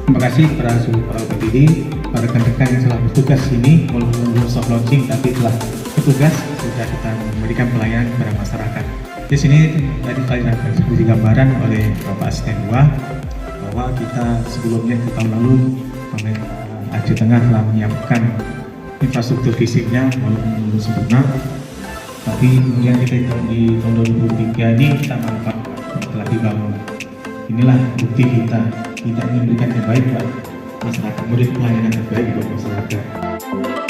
Terima kasih para pendidik, para rekan-rekan yang telah bertugas ini, walaupun belum soft launching tapi telah bertugas sudah kita memberikan pelayanan kepada masyarakat. Di sini tadi telah diberi gambaran oleh Bapak Asisten 2 bahwa kita sebelumnya di tahun lalu Aceh Tengah telah menyiapkan infrastruktur fisiknya walaupun belum sempurna, tapi kemudian kita di tahun 2003 ini kita mantap telah dibangun. Inilah bukti kita memberikan yang baik buat masyarakat, memberi pelayanan terbaik buat masyarakat.